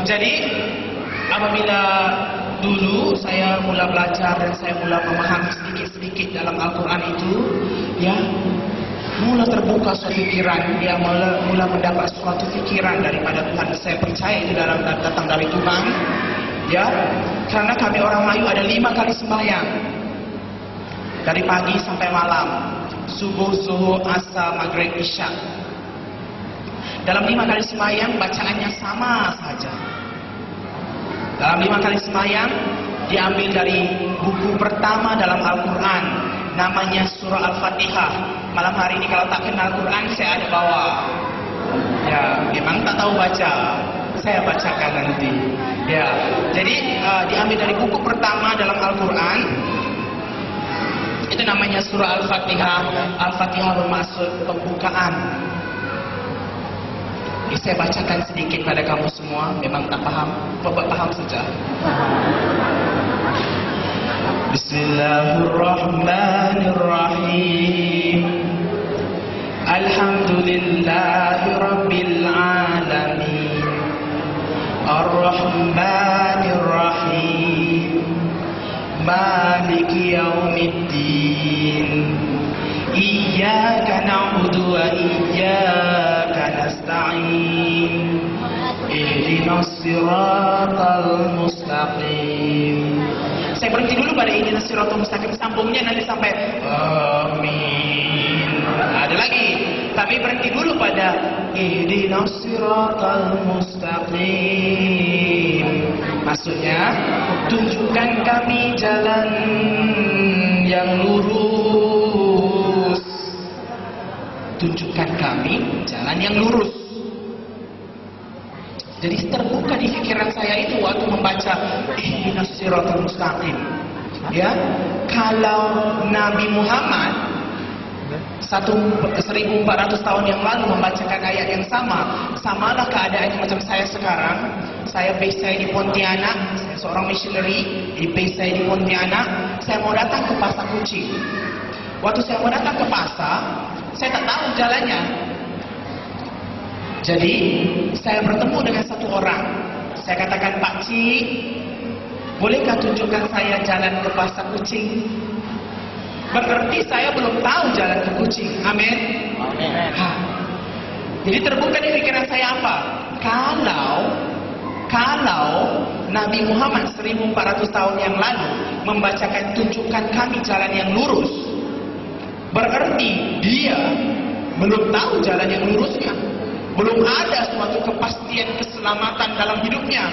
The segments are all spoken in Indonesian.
Jadi apabila dulu saya mula belajar dan saya mula memahami sedikit-sedikit dalam Al-Quran itu, ya, mula terbuka suatu pikiran, ya, mula mendapat suatu pikiran daripada Tuhan. Saya percaya itu datang dari Tuhan, ya, karena kami orang Melayu ada 5 kali sembahyang dari pagi sampai malam, subuh, zuhur, asar, maghrib, isya. Dalam 5 kali sembahyang bacaannya sama saja. Dalam 5 kali sembahyang diambil dari buku pertama dalam Al-Quran, namanya surah Al-Fatihah. Malam hari ini kalau tak kenal Al-Quran saya ada bawa. Ya, memang tak tahu baca, saya bacakan nanti. Ya, jadi diambil dari buku pertama dalam Al-Quran. Itu namanya surah Al-Fatihah. Al-Fatihah bermaksud pembukaan. Saya bacakan sedikit pada kamu semua. Memang tak paham, bapak paham saja. Bismillahirrahmanirrahim. Alhamdulillahi Rabbil Alamin, Ar-Rahmanirrahim, Maliki Yaumiddin, Iyyaka na'budu wa iyyaka nasta'in, Ihdinas siratal mustaqim. Saya berhenti dulu pada ihdinas siratal mustaqim, sambungnya nanti sampai amin. Ada lagi, tapi berhenti dulu pada ihdinas siratal mustaqim. Maksudnya, tunjukkan kami jalan yang lurus. Tunjukkan kami jalan yang lurus. Jadi terbuka di pikiran saya itu waktu membaca ihdinas siratal mustaqim. Ya, kalau Nabi Muhammad 1400 tahun yang lalu membacakan ayat yang sama, samalah keadaannya macam saya sekarang. Saya base saya di Pontianak, saya seorang missionary, di base saya di Pontianak. Saya mau datang ke Pasar Kucing. Waktu saya mau datang ke pasar, saya tak tahu jalannya. Jadi saya bertemu dengan satu orang. Saya katakan, Pak Cik, bolehkah tunjukkan saya jalan ke Pasar Kucing? Berarti saya belum tahu jalan ke Kucing. Amin. Jadi terbuka di pikiran saya apa? Kalau Nabi Muhammad 1400 tahun yang lalu membacakan tunjukkan kami jalan yang lurus, berarti dia belum tahu jalan yang lurusnya. Belum ada suatu kepastian keselamatan dalam hidupnya.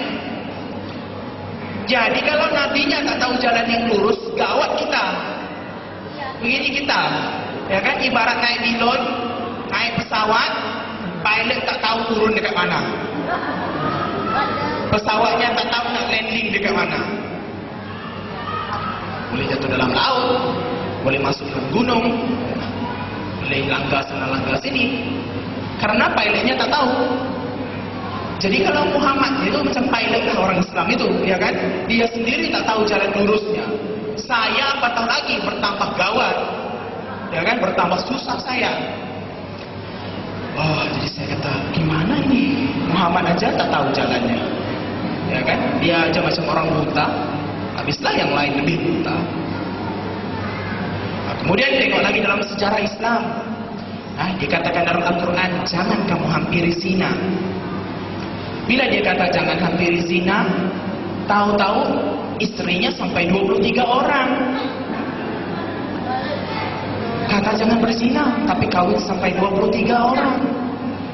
Jadi kalau nabinya tak tahu jalan yang lurus, gawat kita. Begini kita, ya kan, ibarat naik pilot, naik pesawat, pilot tak tahu turun dekat mana. Pesawatnya tak tahu nak landing dekat mana. Boleh jatuh dalam laut, boleh masuk dalam gunung, boleh langgar sana langgar sini. Karena pilotnya tak tahu. Jadi kalau Muhammad itu macam pilot orang Islam itu, ya kan? Dia sendiri tak tahu jalan lurusnya. Saya apatah lagi bertambah gawat, ya kan? Bertambah susah saya. Oh, jadi saya kata, gimana ini? Muhammad aja tak tahu jalannya, ya kan? Dia aja macam orang buta. Habislah yang lain lebih buta. Nah, kemudian tengok lagi dalam sejarah Islam. Dikatakan dalam Al-Quran, jangan kamu hampiri zina. Bila dia kata jangan hampiri zina, tahu-tahu istrinya sampai 23 orang. Kata jangan berzina, tapi kawin sampai 23 orang.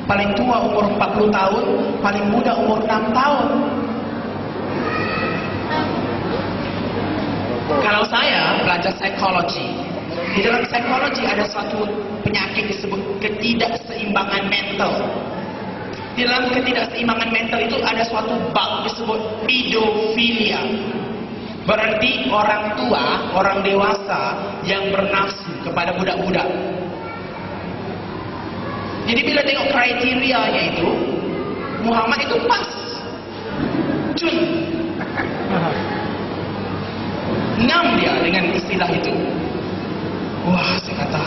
Paling tua umur 40 tahun, paling muda umur 6 tahun. Kalau saya belajar psikologi, di dalam psikologi ada suatu penyakit disebut ketidakseimbangan mental. Di dalam ketidakseimbangan mental itu ada suatu bab disebut pedofilia. Berarti orang tua, orang dewasa yang bernafsu kepada budak-budak. Jadi bila tengok kriterianya itu, Muhammad itu pas. Cun. 6 dia dengan istilah itu. Wah, saya kata,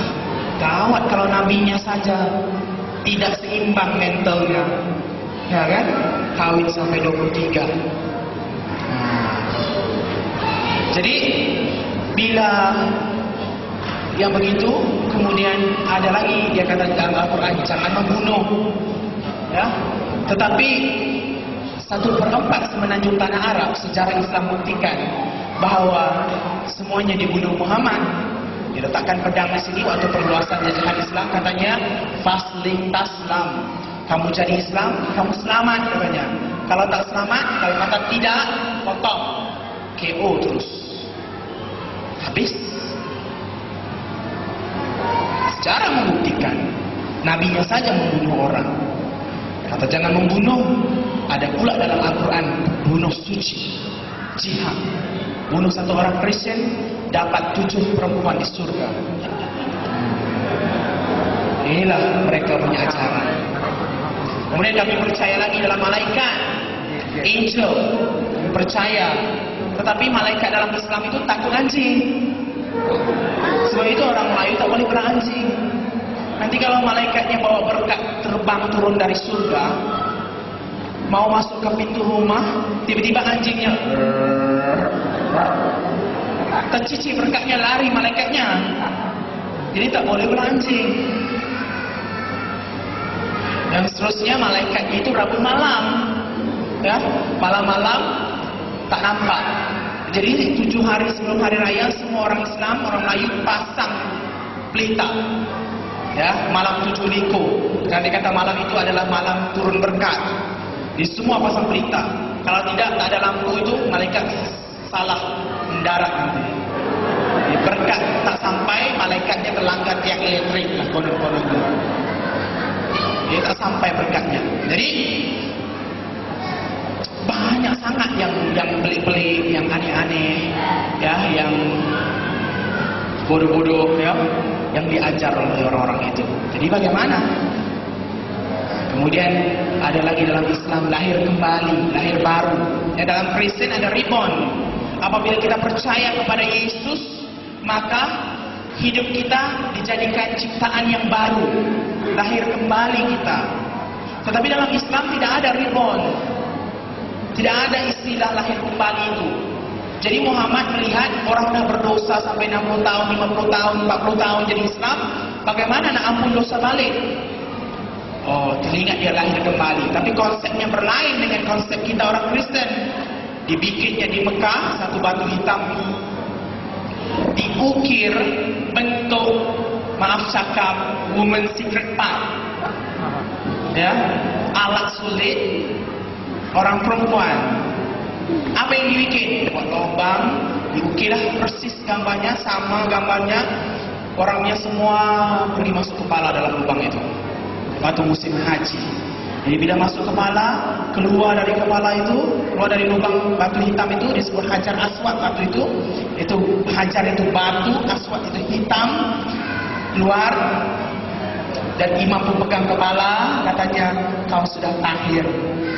gawat kalau nabinya saja tidak seimbang mentalnya, ya kan? kawin sampai 23. Jadi bila yang begitu, kemudian ada lagi dia kata dalam Al-Quran, jangan membunuh, ya. Tetapi 1/4 semenanjung tanah Arab sejarah Islam buktikan bahwa semuanya dibunuh Muhammad. Diletakkan pedang di sini waktu perluasan jajahan Islam, katanya fasling taslam, kamu jadi Islam, kamu selamat katanya. Kalau tak selamat, kalau kata tidak, potong, KO terus, habis. Sejarah membuktikan nabinya saja membunuh orang. Kata jangan membunuh, ada pula dalam Al-Quran bunuh suci, jihad. Bunuh satu orang Kristen dapat 7 perempuan di surga. Inilah mereka punya ajaran. Kemudian kami percaya lagi dalam malaikat, angel, percaya. Tetapi malaikat dalam Islam itu takut anjing. Sebab itu orang Melayu tak boleh beranjing. Nanti kalau malaikatnya bawa berkat terbang turun dari surga, mau masuk ke pintu rumah, tiba-tiba anjingnya tercicik berkatnya, lari malaikatnya. Jadi tak boleh beranjing. Dan seterusnya malaikatnya itu Rabu malam, ya, malam-malam tak nampak. Jadi 7 hari sebelum hari raya semua orang Islam, orang Melayu pasang pelita, ya, malam 7 liko. Karena dia kata malam itu adalah malam turun berkat. Di semua pasang pelita. Kalau tidak, tak ada lampu itu, malaikat salah mendarat nanti. Berkat tak sampai, malaikatnya terlanggar tiang elektrik lah, konon-konon itu. Dia tak sampai berkatnya. Jadi banyak sangat yang pelik-pelik, yang aneh-aneh, ya, yang bodoh-bodoh, ya, yang diajar oleh orang-orang itu. Jadi bagaimana? Kemudian ada lagi dalam Islam lahir kembali, lahir baru. Ya, dalam Kristen ada reborn. Apabila kita percaya kepada Yesus, maka hidup kita dijadikan ciptaan yang baru, lahir kembali kita. Tetapi dalam Islam tidak ada reborn, tidak ada istilah lahir kembali itu. Jadi Muhammad melihat orang dah berdosa sampai 60 tahun, 50 tahun, 40 tahun jadi Islam, bagaimana nak ampun dosa balik? Oh, teringat dia lahir kembali. Tapi konsepnya berlain dengan konsep kita orang Kristen. Dibikinnya di Mekah, satu batu hitam, diukir bentuk, maaf cakap, woman secret part, ya, alat sulit orang perempuan. Apa yang dibikin? Buat lubang, diukirlah persis gambarnya, sama gambarnya. Orangnya semua pergi masuk kepala dalam lubang itu. Waktu musim haji. Jadi bila masuk kepala, keluar dari kepala itu, keluar dari lubang batu hitam itu disebut hajar aswad. Batu itu hajar itu batu, aswad itu hitam, keluar. Dan imam pun pegang kepala, katanya kau sudah tahir,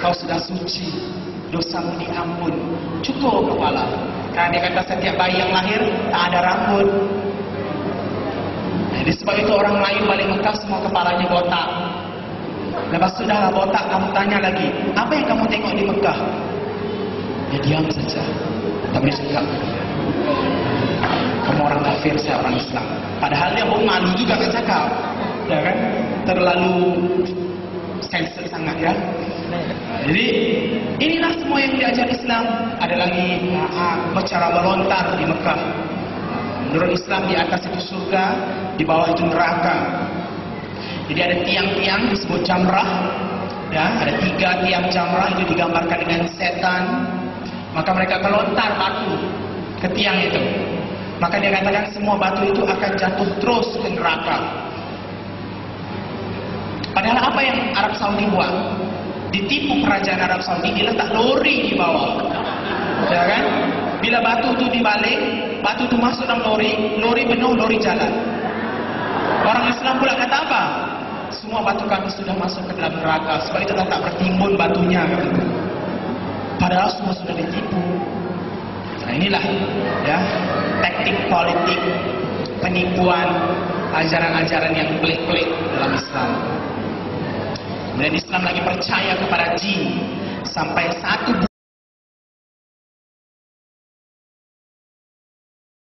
kau sudah suci, dosamu diampun. Cukup kepala. Karena dia kata setiap bayi yang lahir tak ada rambut. Jadi sebab itu orang Melayu balik Mekah semua kepalanya botak. Lepas sudah botak, kamu tanya lagi, apa yang kamu tengok di Mekah? Dia diam saja, tak boleh cakap. Kamu orang kafir, saya orang Islam. Padahal dia pun malu juga tak cakap, ya kan? Terlalu sensitif sangat, ya. Jadi inilah semua yang diajar Islam. Ada lagi cara melontar di Mekah. Menurut Islam di atas itu surga, di bawah itu neraka. Jadi ada tiang-tiang disebut jamrah, ya, ada 3 tiang jamrah itu digambarkan dengan setan. Maka mereka melontar batu ke tiang itu. Maka dia katakan semua batu itu akan jatuh terus ke neraka. Padahal apa yang Arab Saudi buat? Ditipu kerajaan Arab Saudi, dia letak lori di bawah, ya kan? Bila batu itu dibalik, batu itu masuk dalam lori, lori penuh, lori jalan. Orang Islam pula kata apa? Semua batu kami sudah masuk ke dalam neraka, sebab itu tak bertimbun batunya. Padahal semua sudah ditipu. Nah inilah, ya, taktik politik, penipuan, ajaran-ajaran yang pelik-pelik dalam Islam. Dan Islam lagi percaya kepada jin. sampai 1